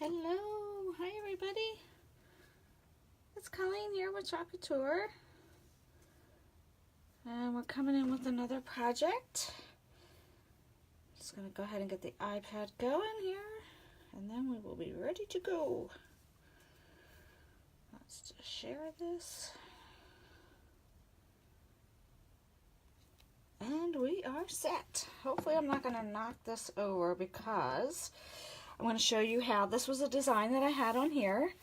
Hello, hi everybody. It's Colleen here with Couture, and we're coming in with another project. Just gonna go ahead and get the iPad going here, and then we will be ready to go. Let's just share this. And we are set. Hopefully I'm not gonna knock this over because I'm going to show you how this was a design that I had on here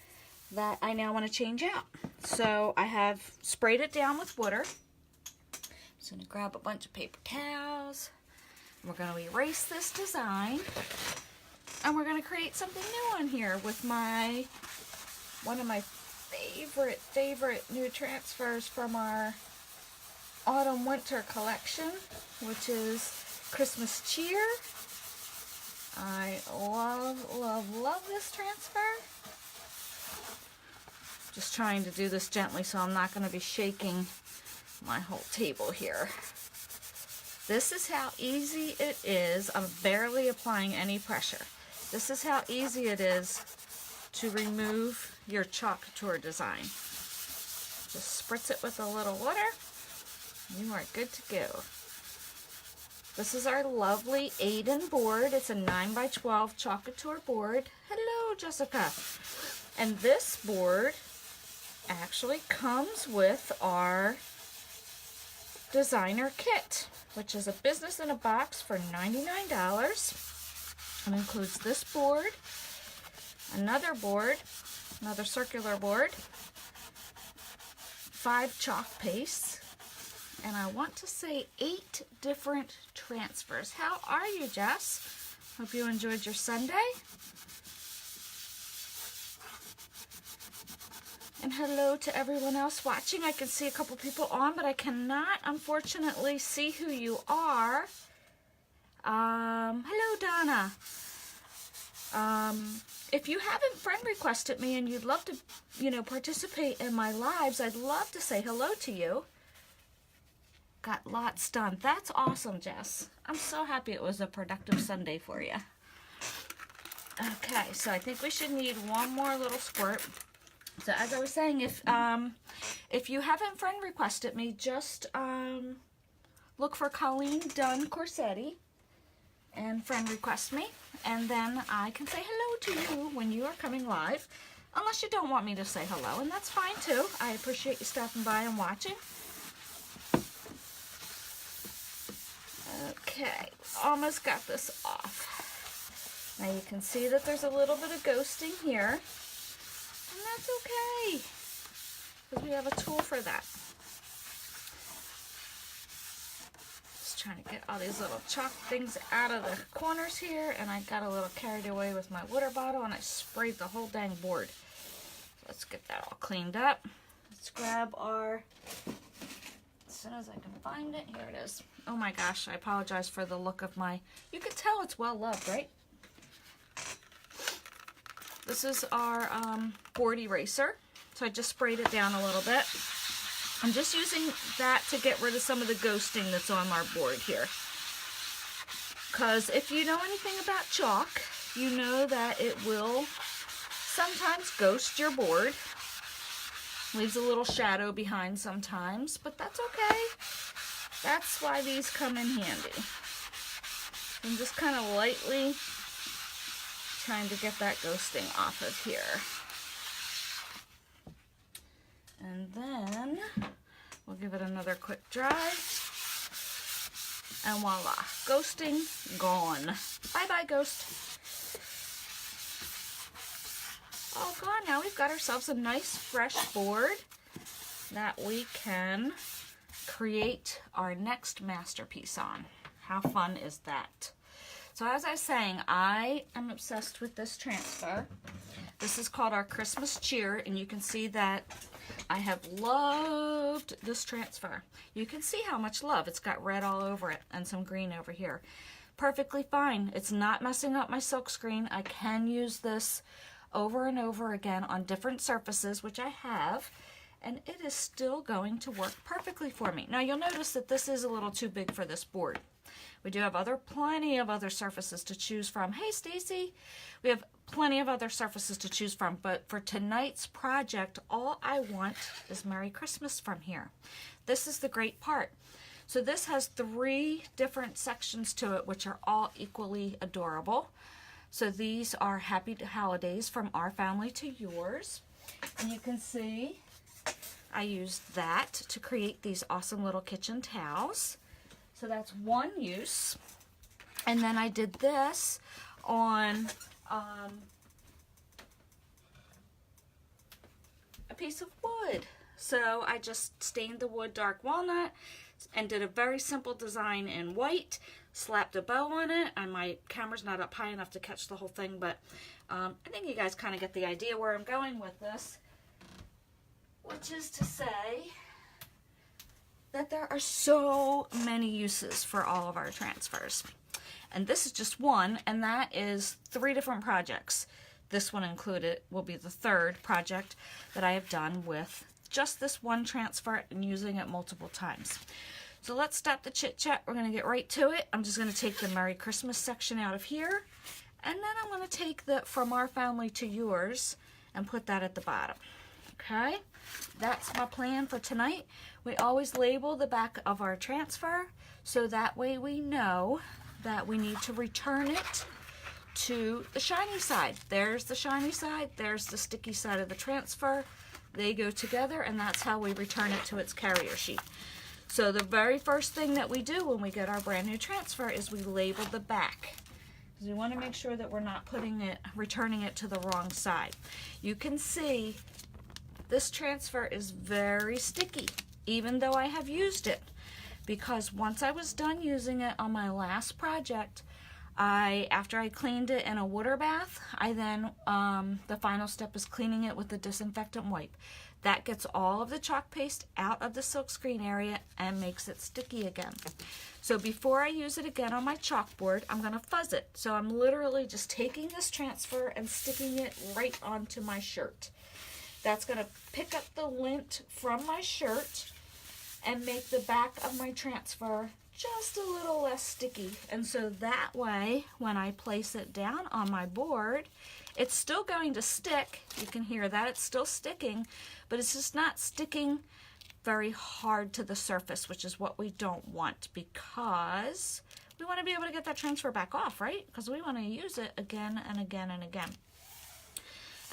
that I now want to change out. So I have sprayed it down with water. I'm just going to grab a bunch of paper towels. We're going to erase this design and we're going to create something new on here with one of my favorite new transfers from our autumn winter collection, which is Christmas Cheer. I love this transfer. Just trying to do this gently so I'm not going to be shaking my whole table here. This is how easy it is. I'm barely applying any pressure. This is how easy it is to remove your chalk couture design. Just spritz it with a little water. You are good to go. This is our lovely Aiden board. It's a 9x12 chalk couture board. Hello, Jessica. And this board actually comes with our designer kit, which is a business in a box for $99. It includes this board, another circular board, 5 chalk pastes, and I want to say 8 different transfers. How are you, Jess? Hope you enjoyed your Sunday. And hello to everyone else watching. I can see a couple people on, but I cannot, unfortunately, see who you are. Hello, Donna. If you haven't friend requested me and you'd love to, participate in my lives, I'd love to say hello to you. Got lots done. That's awesome, Jess. I'm so happy it was a productive Sunday for you. Okay, so I think we should need one more little squirt. So as I was saying, if you haven't friend requested me, just look for Colleen Dunn Corsetti and friend request me, and then I can say hello to you when you are coming live, unless you don't want me to say hello, and that's fine too. I appreciate you stopping by and watching. Okay, almost got this off. Now you can see that there's a little bit of ghosting here, and that's okay, because we have a tool for that. Just trying to get all these little chalk things out of the corners here, and I got a little carried away with my water bottle, and I sprayed the whole dang board. So let's get that all cleaned up. Let's grab our... As soon as I can find it, here it is. Oh my gosh, I apologize for the look of my... You can tell it's well loved, right? This is our board eraser. So I just sprayed it down a little bit. I'm just using that to get rid of some of the ghosting that's on our board here. Because if you know anything about chalk, you know that it will sometimes ghost your board. Leaves a little shadow behind sometimes, but that's okay. That's why these come in handy. I'm just kind of lightly trying to get that ghosting off of here. And then we'll give it another quick dry. And voila, ghosting gone. Bye-bye, ghost. All gone. Now we've got ourselves a nice fresh board that we can create our next masterpiece on. How fun is that? So as I was saying, I am obsessed with this transfer. This is called our Christmas Cheer, and you can see that I have loved this transfer. You can see how much love. It's got red all over it and some green over here. Perfectly fine. It's not messing up my silk screen. I can use this over and over again on different surfaces, which I have, and it is still going to work perfectly for me. Now you'll notice that this is a little too big for this board, We do have plenty of other surfaces to choose from. Hey, Stacy. We have plenty of other surfaces to choose from, but for tonight's project, all I want is Merry Christmas from here. This is the great part. So this has 3 different sections to it, which are all equally adorable. So these are Happy Holidays from our family to yours. And you can see I used that to create these awesome little kitchen towels. So that's one use. And then I did this on a piece of wood. So I just stained the wood dark walnut and did a very simple design in white, slapped a bow on it, and my camera's not up high enough to catch the whole thing, but I think you guys kind of get the idea where I'm going with this, which is to say that there are so many uses for all of our transfers. And this is just one, and that is 3 different projects. This one included will be the 3rd project that I have done with just this one transfer and using it multiple times. So let's stop the chit chat. We're going to get right to it. I'm just going to take the Merry Christmas section out of here, and then I'm going to take the From Our Family to Yours and put that at the bottom. Okay, that's my plan for tonight. We always label the back of our transfer so that way we know that we need to return it to the shiny side. There's the shiny side, there's the sticky side of the transfer. They go together, and that's how we return it to its carrier sheet. So the very first thing that we do when we get our brand new transfer is we label the back. We want to make sure that we're not returning it to the wrong side. You can see this transfer is very sticky, even though I have used it, because once I was done using it on my last project, after I cleaned it in a water bath, I then, the final step is cleaning it with a disinfectant wipe. That gets all of the chalk paste out of the silkscreen area and makes it sticky again. So before I use it again on my chalkboard, I'm going to fuzz it. So I'm literally just taking this transfer and sticking it right onto my shirt. That's going to pick up the lint from my shirt and make the back of my transfer just a little less sticky. And so that way, when I place it down on my board, it's still going to stick. You can hear that it's still sticking, but it's just not sticking very hard to the surface, which is what we don't want, because we want to be able to get that transfer back off, right? Because we want to use it again and again and again.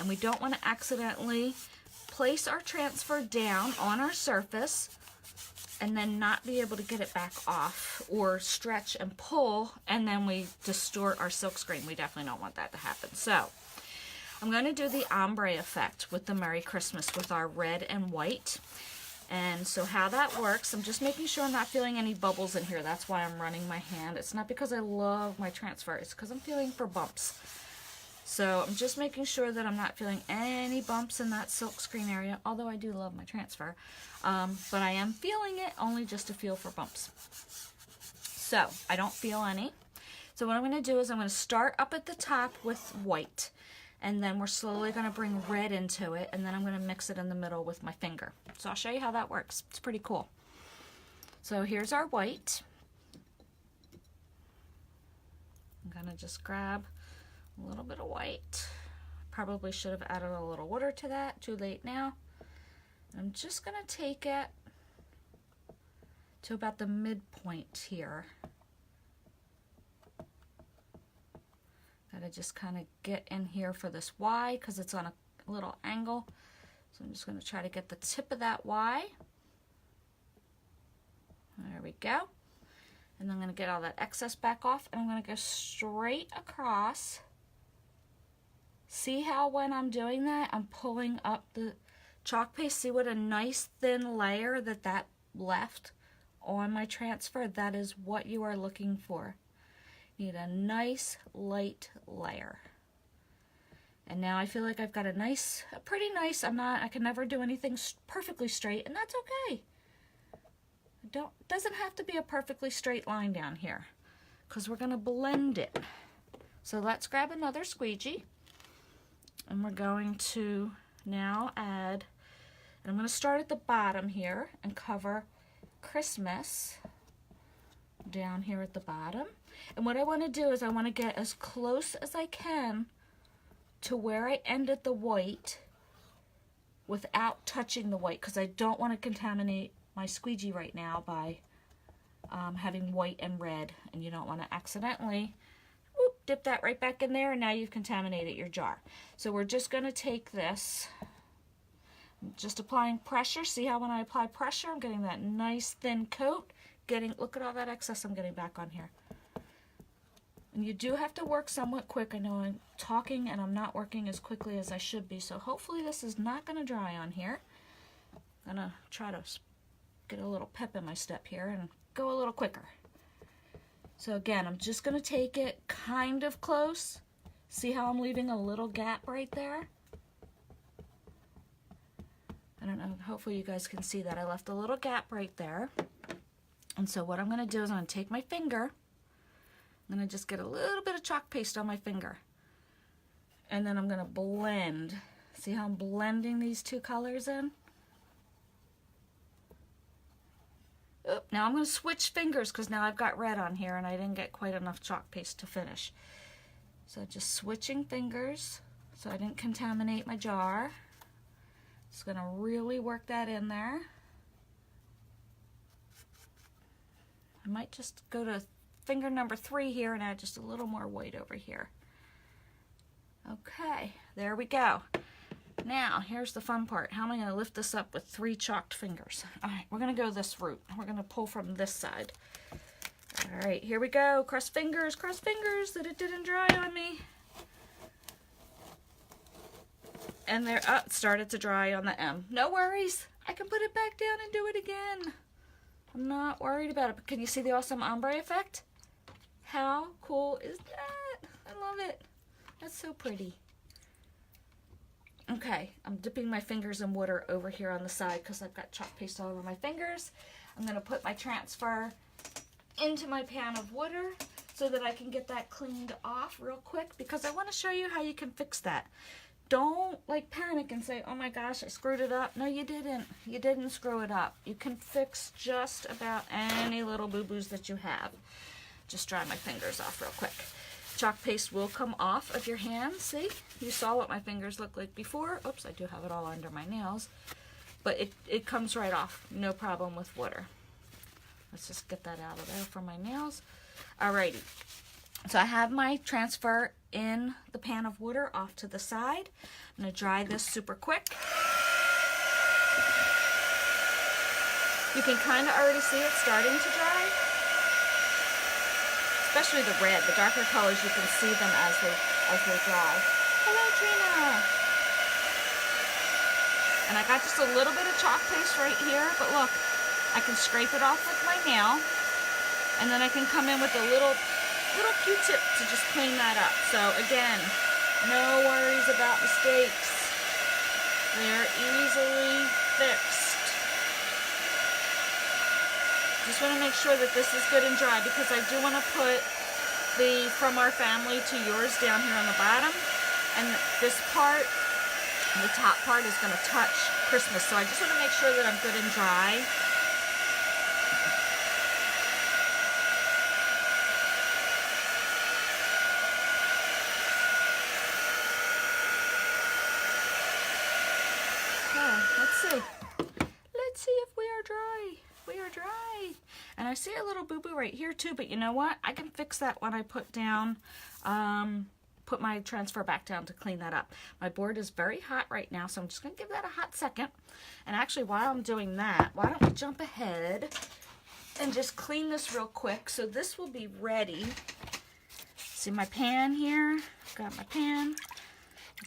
And we don't want to accidentally place our transfer down on our surface and then not be able to get it back off, or stretch and pull and then we distort our silk screen. We definitely don't want that to happen. So I'm going to do the ombre effect with the Merry Christmas with our red and white. And so how that works, I'm just making sure I'm not feeling any bubbles in here. That's why I'm running my hand. It's not because I love my transfer, it's because I'm feeling for bumps. So I'm just making sure that I'm not feeling any bumps in that silk screen area, although I do love my transfer. But I am feeling it only just to feel for bumps. So I don't feel any. So what I'm going to do is I'm going to start up at the top with white. And then we're slowly going to bring red into it. And then I'm going to mix it in the middle with my finger. So I'll show you how that works. It's pretty cool. So here's our white. I'm going to just grab a little bit of white. Probably should have added a little water to that. Too late now. I'm just going to take it to about the midpoint here. Gotta just kind of get in here for this Y because it's on a little angle. So I'm just going to try to get the tip of that Y. There we go. And I'm going to get all that excess back off, and I'm going to go straight across. See how when I'm doing that, I'm pulling up the chalk paste? See what a nice thin layer that left on my transfer? That is what you are looking for. You need a nice light layer. And now I feel like I've got a pretty nice, I can never do anything perfectly straight, and that's okay. Doesn't have to be a perfectly straight line down here, because we're going to blend it. So let's grab another squeegee, and we're going to now add, and I'm going to start at the bottom here and cover Christmas down here at the bottom. And what I want to do is I want to get as close as I can to where I ended the white without touching the white, because I don't want to contaminate my squeegee right now by having white and red, and you don't want to accidentally dip that right back in there, and now you've contaminated your jar. So we're just going to take this, just applying pressure. See how when I apply pressure, I'm getting that nice thin coat. Look at all that excess I'm getting back on here. And you do have to work somewhat quick. I know I'm talking and I'm not working as quickly as I should be, so hopefully this is not going to dry on here. I'm going to try to get a little pep in my step here and go a little quicker. So again, I'm just going to take it kind of close. See how I'm leaving a little gap right there? I don't know, hopefully you guys can see that. I left a little gap right there. And so what I'm going to do is I'm going to take my finger. I'm going to just get a little bit of chalk paste on my finger. And then I'm going to blend. See how I'm blending these two colors in? Now I'm going to switch fingers because now I've got red on here and I didn't get quite enough chalk paste to finish. So just switching fingers so I didn't contaminate my jar. Just going to really work that in there. I might just go to finger number 3 here and add just a little more white over here. Okay, there we go. Now, here's the fun part. How am I going to lift this up with 3 chalked fingers? All right, we're going to go this route. We're going to pull from this side. All right, here we go. Cross fingers that it didn't dry on me. And there, it started to dry on the M. No worries. I can put it back down and do it again. I'm not worried about it. But can you see the awesome ombre effect? How cool is that? I love it. That's so pretty. Okay, I'm dipping my fingers in water over here on the side because I've got chalk paste all over my fingers. I'm going to put my transfer into my pan of water so that I can get that cleaned off real quick, because I want to show you how you can fix that. Don't like panic and say, oh my gosh, I screwed it up. No, you didn't. You didn't screw it up. You can fix just about any little boo-boos that you have. Just dry my fingers off real quick. Chalk paste will come off of your hands. See? You saw what my fingers looked like before. Oops, I do have it all under my nails. But it comes right off. No problem with water. Let's just get that out of there for my nails. Alrighty. So I have my transfer in the pan of water off to the side. I'm going to dry this super quick. You can kind of already see it starting to dry. Especially the red, the darker colors, you can see them as they dry. Hello, Trina. And I got just a little bit of chalk paste right here, but look, I can scrape it off with my nail, and then I can come in with a little Q-tip to just clean that up. So again, no worries about mistakes. They're easily fixed. Just want to make sure that this is good and dry, because I do want to put the From Our Family to Yours down here on the bottom. And this part, the top part, is going to touch Christmas. So I just want to make sure that I'm good and dry. Okay, let's see. Let's see if we are dry. We are dry. And I see a little boo-boo right here too, but you know what? I can fix that when I put down, put my transfer back down to clean that up. My board is very hot right now, so I'm just going to give that a hot second. And actually, while I'm doing that, why don't we jump ahead and just clean this real quick. So this will be ready. See my pan here? Got my pan.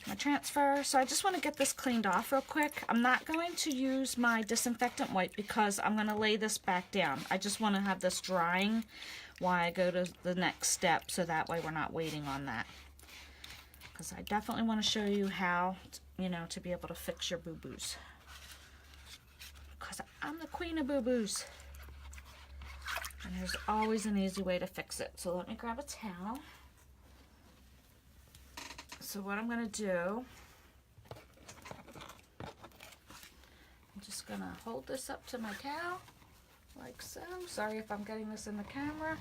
My transfer. So I just want to get this cleaned off real quick. I'm not going to use my disinfectant wipe because I'm going to lay this back down. I just want to have this drying while I go to the next step, so that way we're not waiting on that. Because I definitely want to show you how, to be able to fix your boo-boos. Because I'm the queen of boo-boos. And there's always an easy way to fix it. So let me grab a towel. So what I'm going to do, I'm just going to hold this up to my towel. like so. Sorry if I'm getting this in the camera.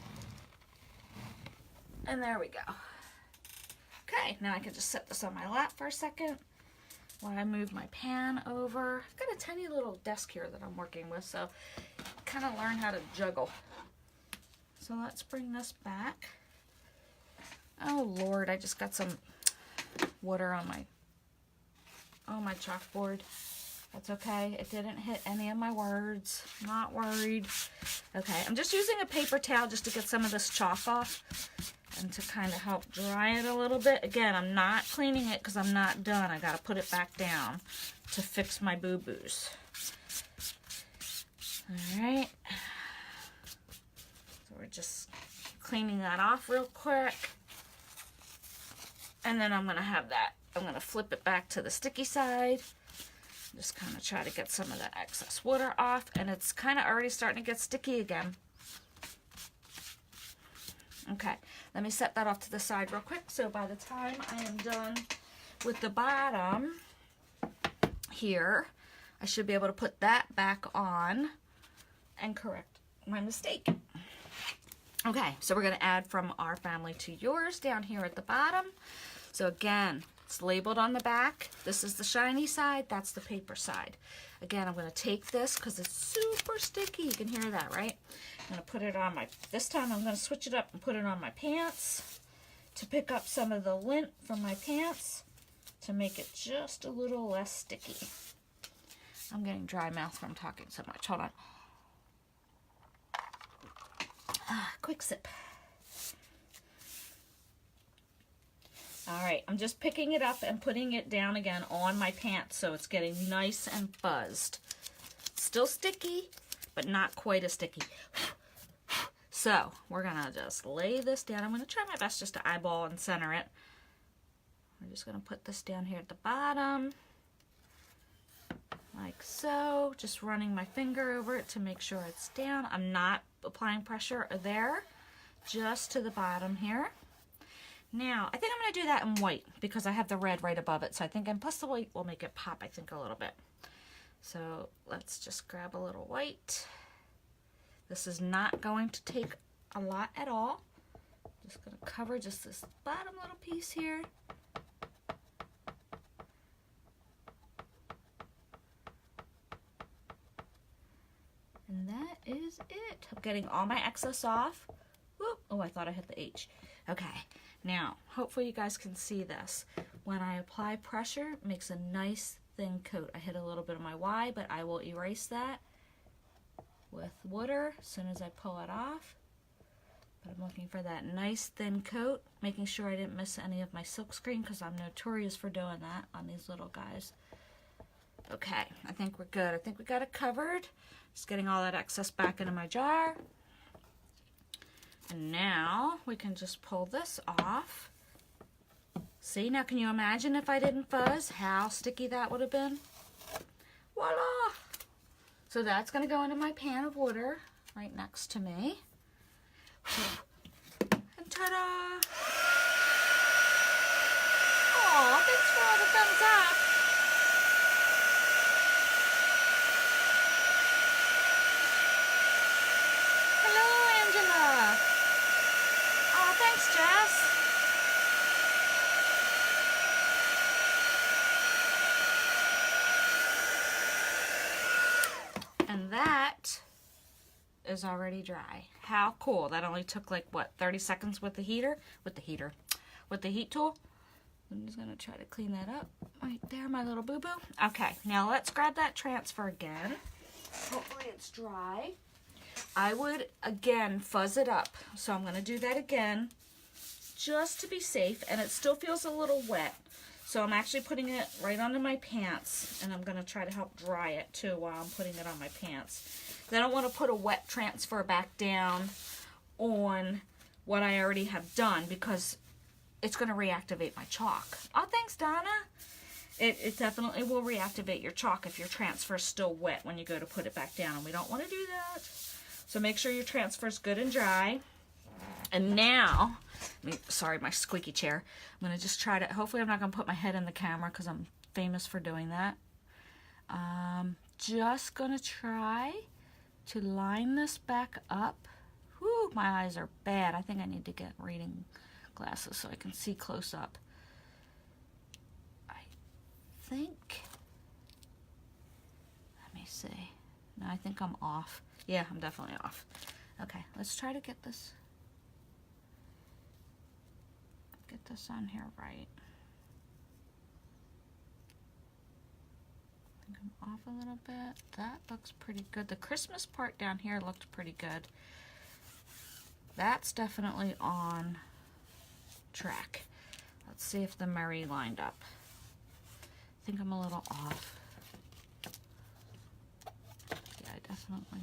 And there we go. Okay, now I can just set this on my lap for a second while I move my pan over. I've got a tiny little desk here that I'm working with, so kind of learn how to juggle. So let's bring this back. Oh Lord, I just got some water on my chalkboard. That's okay. It didn't hit any of my words. Not worried. Okay, I'm just using a paper towel just to get some of this chalk off and to kind of help dry it a little bit. Again, I'm not cleaning it because I'm not done. I got to put it back down to fix my boo-boos. All right. So we're just cleaning that off real quick. And then I'm going to flip it back to the sticky side. Just kind of try to get some of that excess water off. And it's kind of already starting to get sticky again. Okay, let me set that off to the side real quick. So by the time I am done with the bottom here, I should be able to put that back on and correct my mistake. Okay, so we're going to add from our family to yours down here at the bottom. So again, it's labeled on the back. This is the shiny side, that's the paper side. Again, I'm going to take this because it's super sticky. You can hear that, right? I'm going to put it on this time I'm going to switch it up and put it on my pants to pick up some of the lint from my pants to make it just a little less sticky. I'm getting dry mouth from talking so much. Hold on. Quick sip. All right, I'm just picking it up and putting it down again on my pants so it's getting nice and fuzzed. Still sticky, but not quite as sticky. So we're gonna just lay this down. I'm gonna try my best just to eyeball and center it. We're just gonna put this down here at the bottom, like so. Just running my finger over it to make sure it's down. I'm not applying pressure there, just to the bottom here. Now, I think I'm going to do that in white because I have the red right above it. So I think, and plus the white will make it pop, I think, a little bit. So let's just grab a little white. This is not going to take a lot at all. Just going to cover just this bottom little piece here. And that is it. I'm getting all my excess off. Whoop. Oh, I thought I hit the H. Okay. Now, hopefully you guys can see this. When I apply pressure, it makes a nice thin coat. I hit a little bit of my Y, but I will erase that with water as soon as I pull it off. But I'm looking for that nice thin coat, making sure I didn't miss any of my silk screen because I'm notorious for doing that on these little guys. Okay, I think we're good. I think we got it covered. Just getting all that excess back into my jar. And now we can just pull this off. See, now can you imagine if I didn't fuzz, how sticky that would have been? Voila! So that's going to go into my pan of water right next to me. And ta-da! Aw, thanks for all the thumbs up. Hello, Angela. Oh, thanks, Jess. And that is already dry. How cool. That only took like, what, 30 seconds with the heater? With the heat tool. I'm just going to try to clean that up. Right there, my little boo-boo. Okay, now let's grab that transfer again. Hopefully it's dry. I would, again, fuzz it up. So I'm going to do that again just to be safe. And it still feels a little wet. So I'm actually putting it right onto my pants. And I'm going to try to help dry it, too, while I'm putting it on my pants. I don't want to put a wet transfer back down on what I already have done because it's going to reactivate my chalk. Oh, thanks, Donna. It definitely will reactivate your chalk if your transfer is still wet when you go to put it back down. And we don't want to do that. So make sure your transfer is good and dry. And now, sorry, my squeaky chair. I'm going to just try to, hopefully I'm not going to put my head in the camera because I'm famous for doing that. Just going to try to line this back up. Whew, my eyes are bad. I think I need to get reading glasses so I can see close up. I think, let me see. No, I think I'm off. Yeah, I'm definitely off. Okay, let's try to get this on here right. I think I'm off a little bit. That looks pretty good. The Christmas part down here looked pretty good. That's definitely on track. Let's see if the Mary lined up. I think I'm a little off. Yeah, I definitely.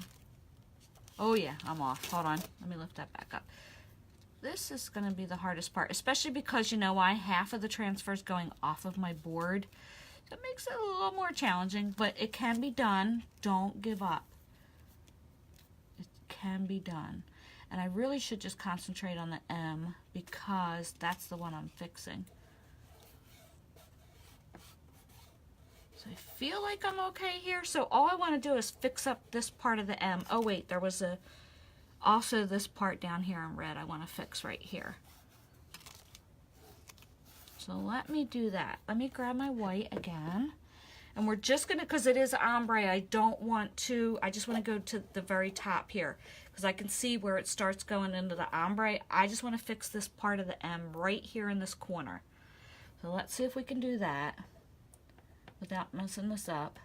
Oh yeah, I'm off. Hold on. Let me lift that back up. This is going to be the hardest part, especially because, you know why? Half of the transfer is going off of my board. That makes it a little more challenging, but it can be done. Don't give up. It can be done. And I really should just concentrate on the M because that's the one I'm fixing. So I feel like I'm okay here. So all I want to do is fix up this part of the M. Oh wait, there was also this part down here in red I want to fix right here. So let me do that. Let me grab my white again. And we're just going to, because it is ombre, I just want to go to the very top here. Because I can see where it starts going into the ombre. I just want to fix this part of the M right here in this corner. So let's see if we can do that without messing this up.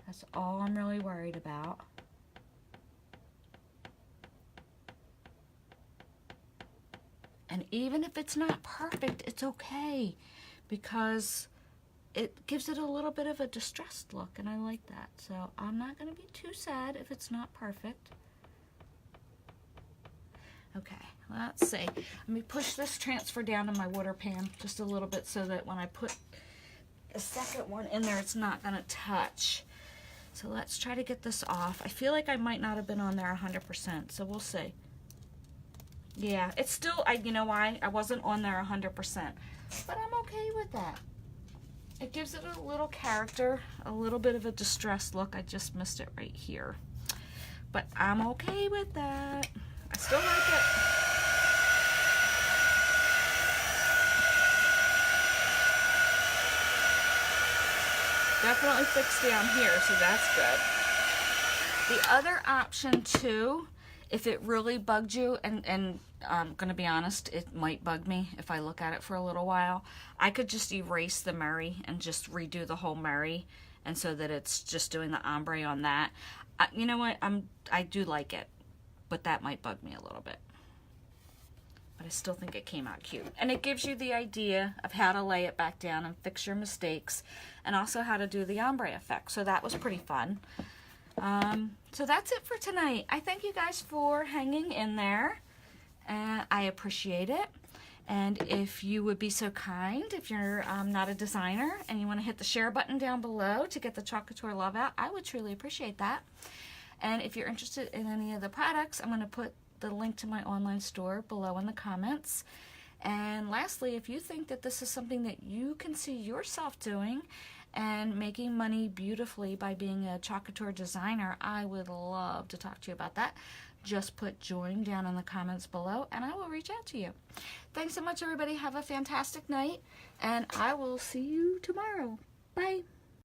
That's all I'm really worried about. And even if it's not perfect, it's okay because it gives it a little bit of a distressed look, and I like that. So I'm not going to be too sad if it's not perfect. Okay, let's see. Let me push this transfer down in my water pan just a little bit so that when I put the second one in there, it's not going to touch. So let's try to get this off. I feel like I might not have been on there 100%, so we'll see. Yeah, it's still, you know why? I wasn't on there 100%, but I'm okay with that. It gives it a little character, a little bit of a distressed look. I just missed it right here, but I'm okay with that. I still like it. Definitely fixed down here, so that's good. The other option too, if it really bugged you, and I'm going to be honest, it might bug me if I look at it for a little while, I could just erase the Mary and just redo the whole Mary, and so that it's just doing the ombre on that. You know what, I do like it, but that might bug me a little bit. But I still think it came out cute. And it gives you the idea of how to lay it back down and fix your mistakes, and also how to do the ombre effect. So that was pretty fun. So that's it for tonight. I thank you guys for hanging in there, and I appreciate it. And if you would be so kind, if you're not a designer and you want to hit the share button down below to get the Couture love out, I would truly appreciate that. And if you're interested in any of the products, I'm going to put the link to my online store below in the comments. And lastly, if you think that this is something that you can see yourself doing and making money beautifully by being a Couture designer, I would love to talk to you about that. Just put join down in the comments below and I will reach out to you. Thanks so much, everybody. Have a fantastic night, and I will see you tomorrow. Bye.